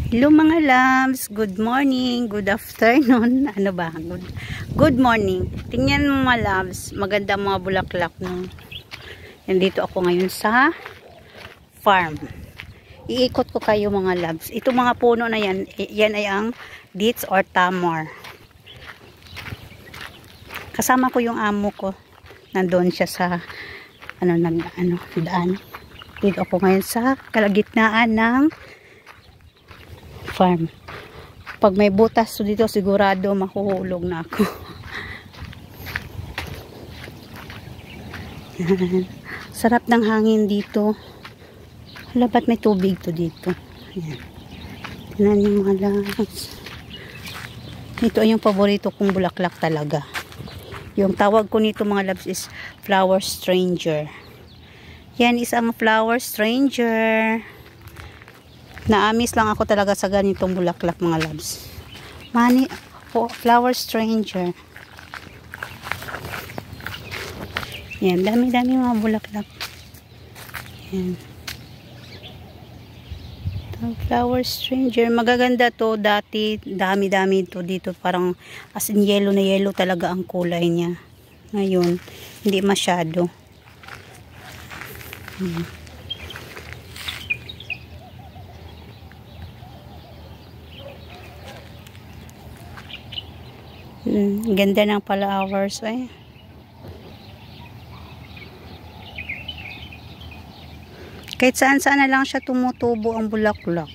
Hello mga loves, good morning, good afternoon, ano ba? Good morning. Tingnan mo mga loves, maganda mga bulaklak no. Nandito ako ngayon sa farm. Iikot ko kayo mga loves. Ito mga puno na yan, yan ay ang dates or tamar. Kasama ko yung amo ko. Nandoon siya sa daan. Dito ako ngayon sa kalagitnaan ng farm. Pag may butas so dito sigurado mahuhulog na ako. Sarap ng hangin dito. Hala, ba't may tubig to dito? Ayan. Tingnan niyo mga loves. Ito ay yung paborito kong bulaklak talaga. Yung tawag ko nito mga loves is flower stranger. Yan is ang flower stranger. Naamis lang ako talaga sa ganitong bulaklak mga loves. Flower stranger. Yan, dami-dami mga bulaklak. Yan. Flower stranger. Magaganda to dati. Dami-dami to dito. Parang as in yellow na yellow talaga ang kulay niya. Ngayon, hindi masyado. Ganda ng flowers eh. Kahit saan-saan na lang siya tumutubo ang bulaklak.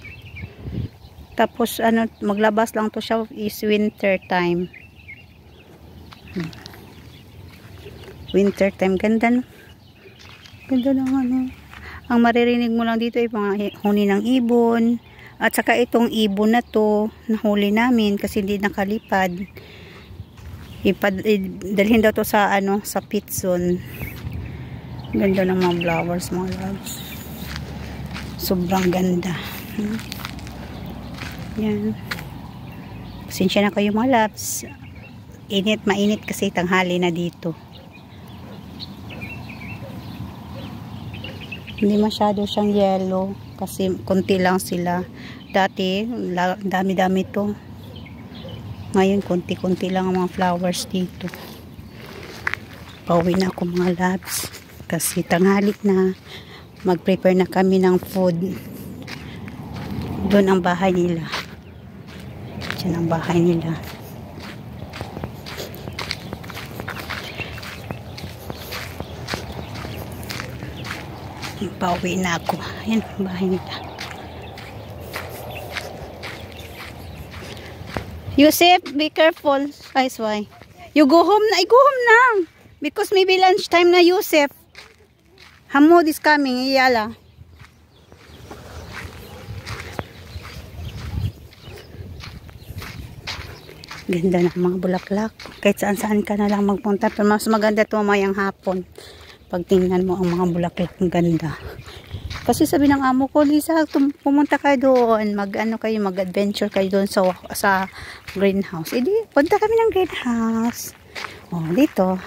Tapos maglabas lang to siya is winter time. Winter time, ganda no? Ganda ng Ang maririnig mo lang dito ay mga huni ng ibon. At saka itong ibon na to, nahuli namin kasi hindi nakalipad. Dalhin daw to sa sa pit zone. Ganda ng mga flowers mga loves. Sobrang ganda. Yan. Pasensya na kayo mga loves. Mainit kasi tanghali na dito. Hindi masyado siyang yellow kasi konti lang sila. Dati dami-dami to. Ngayon, konti-konti lang ang mga flowers dito. Pauwi na ako mga loves. Kasi tanghali na. Mag-prepare na kami ng food. Doon ang bahay nila. Diyan ang bahay nila. Pauwi na ako. Ayan ang bahay nila. Yusef, be careful. Guys, why? You go home na. I go home now. Because maybe lunch time na, Yusef. Hamod is coming. Iyala. Ganda ng mga bulaklak. Kahit saan-saan ka na lang magpunta. Pero mas maganda ito mamayang hapon. Pag tingnan mo ang mga bulaklak. Ang ganda. Kasi sabi ng amo ko, Lisa, pumunta kayo doon, mag-adventure kayo doon sa greenhouse. Di, punta kami ng greenhouse. Oh, dito.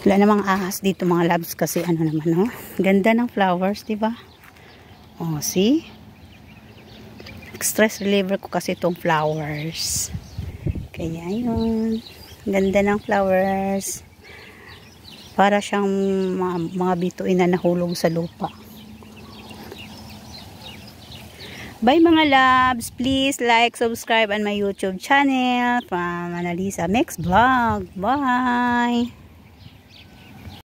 Wala namang ahas dito mga loves kasi naman, oh. Ganda ng flowers, di ba? Oh, see? Stress reliever ko kasi itong flowers. Kaya yun. Ganda ng flowers. Para siyang mga bituin na nahulog sa lupa. Bye mga loves. Please like, subscribe on my YouTube channel from Annalisa Mix Vlog. Bye!